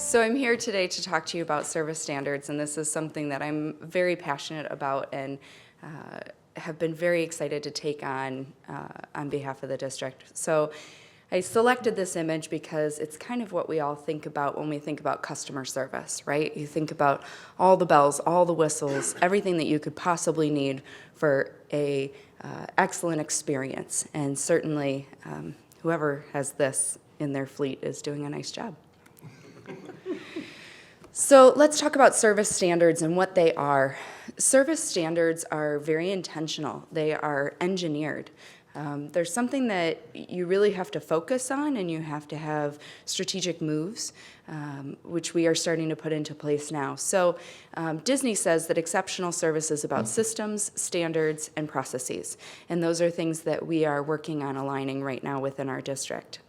So I'm here today to talk to you about service standards, and this is something that I'm very passionate about and have been very excited to take on behalf of the district. So I selected this image because it's kind of what we all think about when we think about customer service, right? You think about all the bells, all the whistles, everything that you could possibly need for a excellent experience, and certainly whoever has this in their fleet is doing a nice job. So let's talk about service standards and what they are. Service standards are very intentional. They are engineered. There's something that you really have to focus on, and you have to have strategic moves, which we are starting to put into place now. So Disney says that exceptional service is about systems, standards, and processes. And those are things that we are working on aligning right now within our district.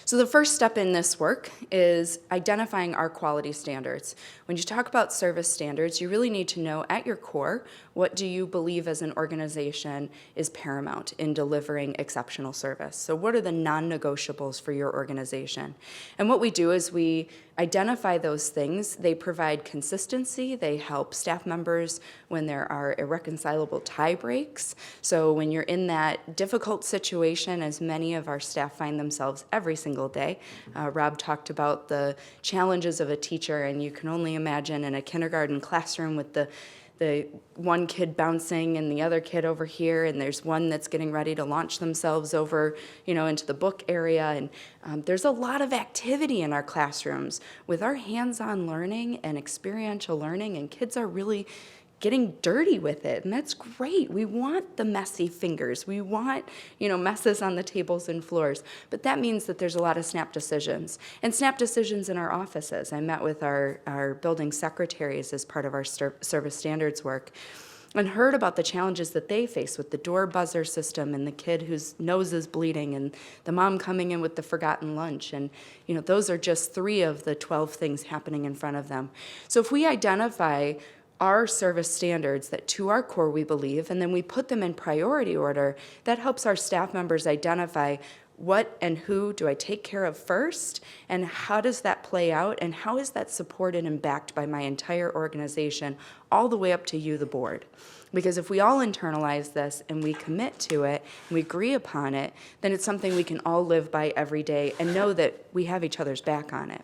So the first step in this work is identifying our quality standards. When you talk about service standards, you really need to know at your core, what do you believe as an organization is paramount in delivering exceptional service? So what are the non-negotiables for your organization? And what we do is we identify those things. They provide consistency. They help staff members when there are irreconcilable tie breaks. So when you're in that difficult situation, as many of our staff find themselves every single day. Rob talked about the challenges of a teacher, and you can only imagine in a kindergarten classroom with the one kid bouncing and the other kid over here, and there's one that's getting ready to launch themselves over, into the book area. And there's a lot of activity in our classrooms with our hands-on learning and experiential learning, and kids are really getting dirty with it, and that's great. We want the messy fingers. We want, messes on the tables and floors. But that means that there's a lot of snap decisions. And snap decisions in our offices. I met with our building secretaries as part of our service standards work and heard about the challenges that they face with the door buzzer system and the kid whose nose is bleeding and the mom coming in with the forgotten lunch. And, those are just 3 of the 12 things happening in front of them. So if we identify our service standards that to our core we believe, and then we put them in priority order, that helps our staff members identify what and who do I take care of first, and how does that play out, and how is that supported and backed by my entire organization, all the way up to you, the board. Because if we all internalize this and we commit to it, and we agree upon it, then it's something we can all live by every day and know that we have each other's back on it.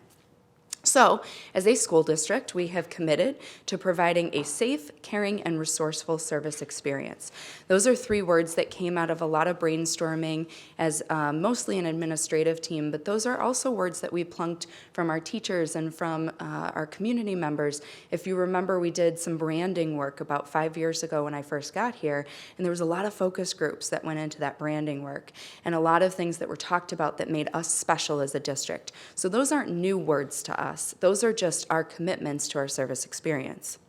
So, as a school district, we have committed to providing a safe, caring, and resourceful service experience. Those are 3 words that came out of a lot of brainstorming as mostly an administrative team, but those are also words that we plunked from our teachers and from our community members. If you remember, we did some branding work about 5 years ago when I first got here, and there was a lot of focus groups that went into that branding work, and a lot of things that were talked about that made us special as a district. So those aren't new words to us. Those are just our commitments to our service experience.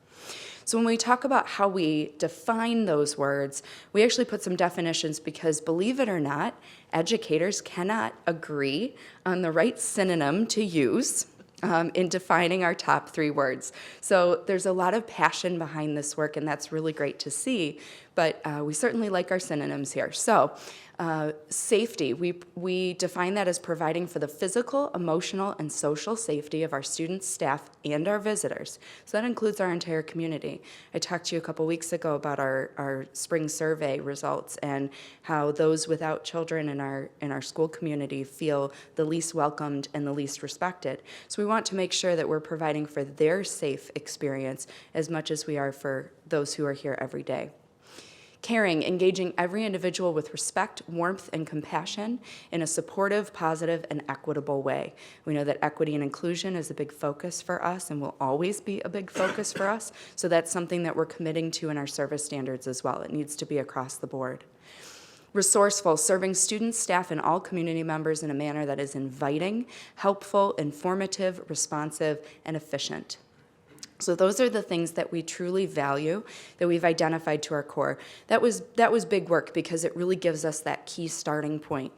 So when we talk about how we define those words, we actually put some definitions because, believe it or not, educators cannot agree on the right synonym to use in defining our top 3 words. So there's a lot of passion behind this work, and that's really great to see, but we certainly like our synonyms here. So safety, we define that as providing for the physical, emotional, and social safety of our students, staff, and our visitors. So that includes our entire community. I talked to you a couple weeks ago about our spring survey results and how those without children in our school community feel the least welcomed and the least respected. So we want to make sure that we're providing for their safe experience as much as we are for those who are here every day. Caring, engaging every individual with respect, warmth, and compassion in a supportive, positive, and equitable way. We know that equity and inclusion is a big focus for us and will always be a big focus for us, so that's something that we're committing to in our service standards as well. It needs to be across the board. Resourceful, serving students, staff, and all community members in a manner that is inviting, helpful, informative, responsive, and efficient. So those are the things that we truly value, that we've identified to our core. That was big work because it really gives us that key starting point.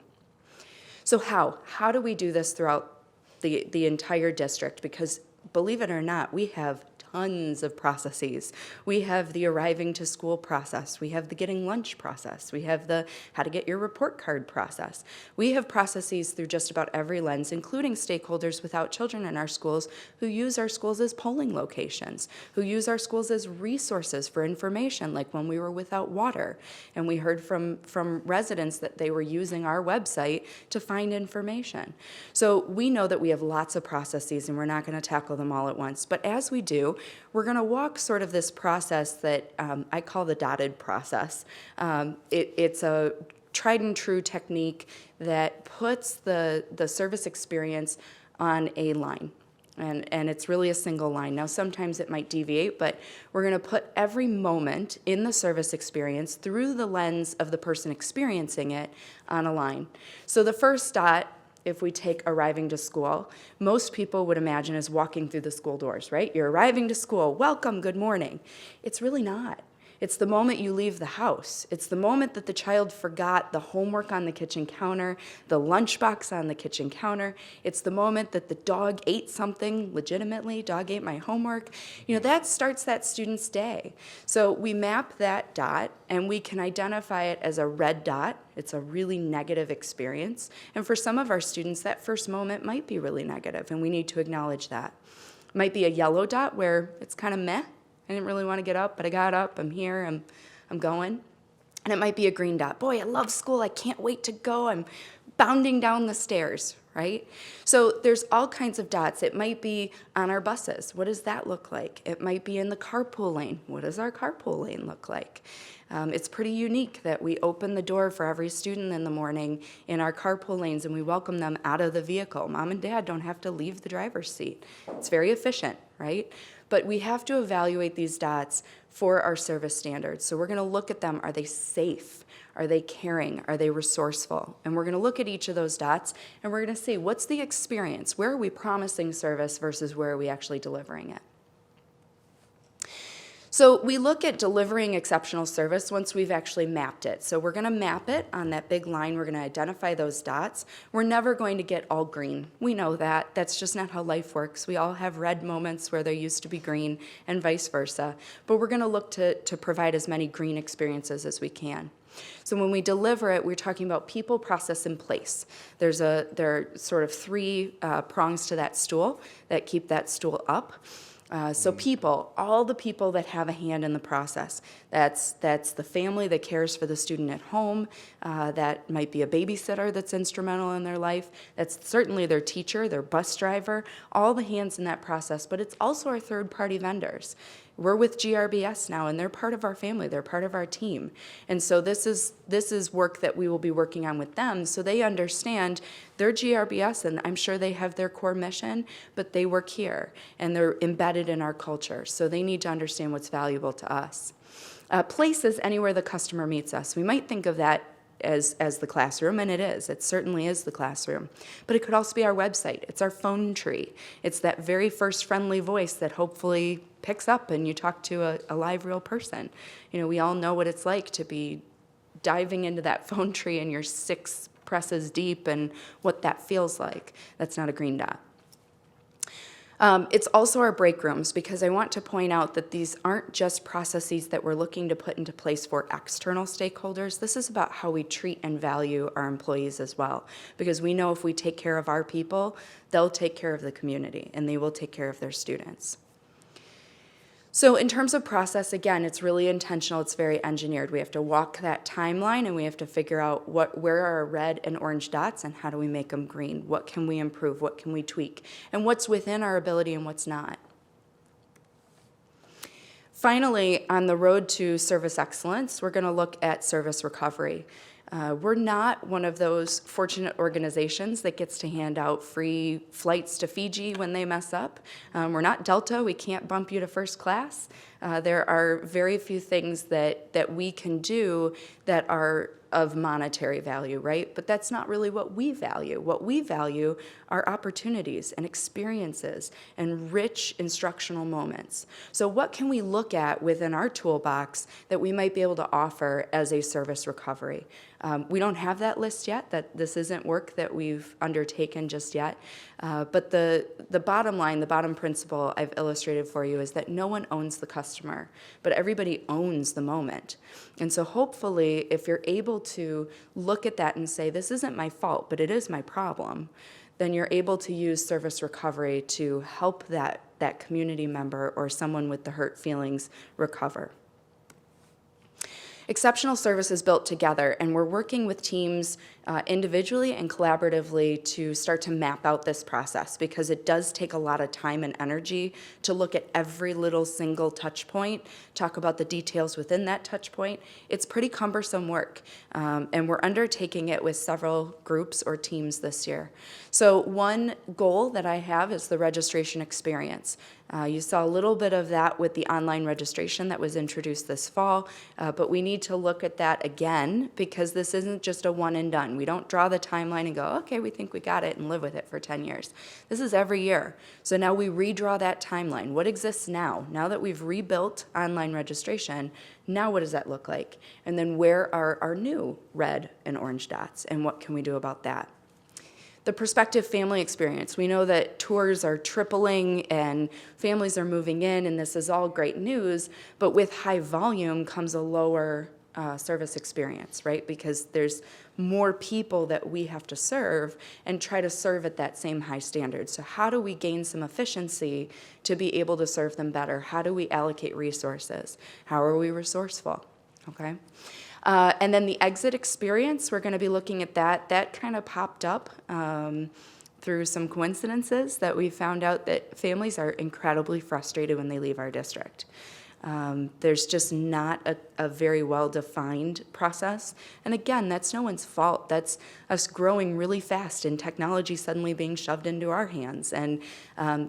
So how do we do this throughout the entire district? Because believe it or not, we have tons of processes. We have the arriving to school process. We have the getting lunch process. We have the how to get your report card process. We have processes through just about every lens, including stakeholders without children in our schools who use our schools as polling locations, who use our schools as resources for information, like when we were without water. And we heard from residents that they were using our website to find information. So we know that we have lots of processes and we're not going to tackle them all at once. But as we do, we're going to walk sort of this process that I call the dotted process. It's a tried and true technique that puts the service experience on a line. And it's really a single line. Now, sometimes it might deviate, but we're going to put every moment in the service experience through the lens of the person experiencing it on a line. So the first dot, if we take arriving to school, most people would imagine as walking through the school doors, right? You're arriving to school, welcome, good morning. It's really not. It's the moment you leave the house. It's the moment that the child forgot the homework on the kitchen counter, the lunchbox on the kitchen counter. It's the moment that the dog ate something legitimately, dog ate my homework. You know, that starts that student's day. So we map that dot and we can identify it as a red dot. It's a really negative experience. And for some of our students, that first moment might be really negative and we need to acknowledge that. It might be a yellow dot where it's kind of meh. I didn't really want to get up, but I got up, I'm here, I'm going. And it might be a green dot. Boy, I love school, I can't wait to go, I'm bounding down the stairs, right? So there's all kinds of dots. It might be on our buses. What does that look like? It might be in the carpool lane. What does our carpool lane look like? It's pretty unique that we open the door for every student in the morning in our carpool lanes and we welcome them out of the vehicle. Mom and dad don't have to leave the driver's seat. It's very efficient, right? But we have to evaluate these dots for our service standards. So we're going to look at them. Are they safe? Are they caring? Are they resourceful? And we're going to look at each of those dots and we're going to see what's the experience? Where are we promising service versus where are we actually delivering it? So we look at delivering exceptional service once we've actually mapped it. So we're going to map it on that big line. We're going to identify those dots. We're never going to get all green. We know that. That's just not how life works. We all have red moments where there used to be green and vice versa. But we're going to look to provide as many green experiences as we can. So when we deliver it, we're talking about people, process, and place. There are sort of three prongs to that stool that keep that stool up. So people, all the people that have a hand in the process. That's the family that cares for the student at home. That might be a babysitter that's instrumental in their life. That's certainly their teacher, their bus driver, all the hands in that process. But it's also our third-party vendors. We're with GRBS now, and they're part of our family. They're part of our team. And so this is work that we will be working on with them so they understand they're GRBS, and I'm sure they have their core mission, but they work here, and they're embedded in our culture. So they need to understand what's valuable to us. Place is anywhere the customer meets us. We might think of that as the classroom, and it is. It certainly is the classroom. But it could also be our website. It's our phone tree. It's that very first friendly voice that hopefully picks up and you talk to a live, real person. You know, we all know what it's like to be diving into that phone tree and you're 6 presses deep and what that feels like. That's not a green dot. It's also our break rooms, because I want to point out that these aren't just processes that we're looking to put into place for external stakeholders. This is about how we treat and value our employees as well, because we know if we take care of our people, they'll take care of the community and they will take care of their students. So in terms of process, again, it's really intentional, it's very engineered. We have to walk that timeline and we have to figure out where are our red and orange dots and how do we make them green? What can we improve? What can we tweak? And what's within our ability and what's not? Finally, on the road to service excellence, we're going to look at service recovery. We're not one of those fortunate organizations that gets to hand out free flights to Fiji when they mess up. We're not Delta. We can't bump you to first class. There are very few things that we can do that are of monetary value, right? But that's not really what we value. What we value are opportunities and experiences and rich instructional moments. So what can we look at within our toolbox that we might be able to offer as a service recovery? We don't have that list yet. That this isn't work that we've undertaken just yet. But the bottom line, the bottom principle I've illustrated for you is that no one owns the customer, but everybody owns the moment. And so hopefully, if you're able to look at that and say, this isn't my fault, but it is my problem, then you're able to use service recovery to help that community member or someone with the hurt feelings recover. Exceptional service is built together, and we're working with teams individually and collaboratively to start to map out this process, because it does take a lot of time and energy to look at every little single touch point, talk about the details within that touch point. It's pretty cumbersome work, and we're undertaking it with several groups or teams this year. So one goal that I have is the registration experience. You saw a little bit of that with the online registration that was introduced this fall, but we need to look at that again, because this isn't just a one and done. We don't draw the timeline and go, okay, we think we got it, and live with it for 10 years. This is every year. So now we redraw that timeline. What exists now? Now that we've rebuilt online registration, now what does that look like? And then where are our new red and orange dots, and what can we do about that? The prospective family experience. We know that tours are tripling and families are moving in, and this is all great news, but with high volume comes a lower service experience, right? Because there's more people that we have to serve and try to serve at that same high standard. So how do we gain some efficiency to be able to serve them better? How do we allocate resources? How are we resourceful? Okay. And then the exit experience, we're going to be looking at that. That kind of popped up through some coincidences that we found out that families are incredibly frustrated when they leave our district. There's just not a very well-defined process. And again, that's no one's fault. That's us growing really fast and technology suddenly being shoved into our hands. And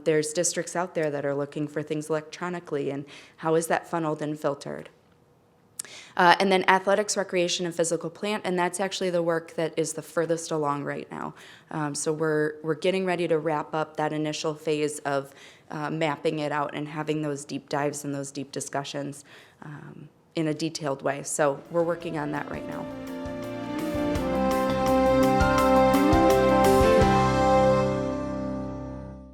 there's districts out there that are looking for things electronically, and how is that funneled and filtered? And then athletics, recreation, and physical plant, and that's actually the work that is the furthest along right now. So we're getting ready to wrap up that initial phase of mapping it out and having those deep dives and those deep discussions in a detailed way. So we're working on that right now.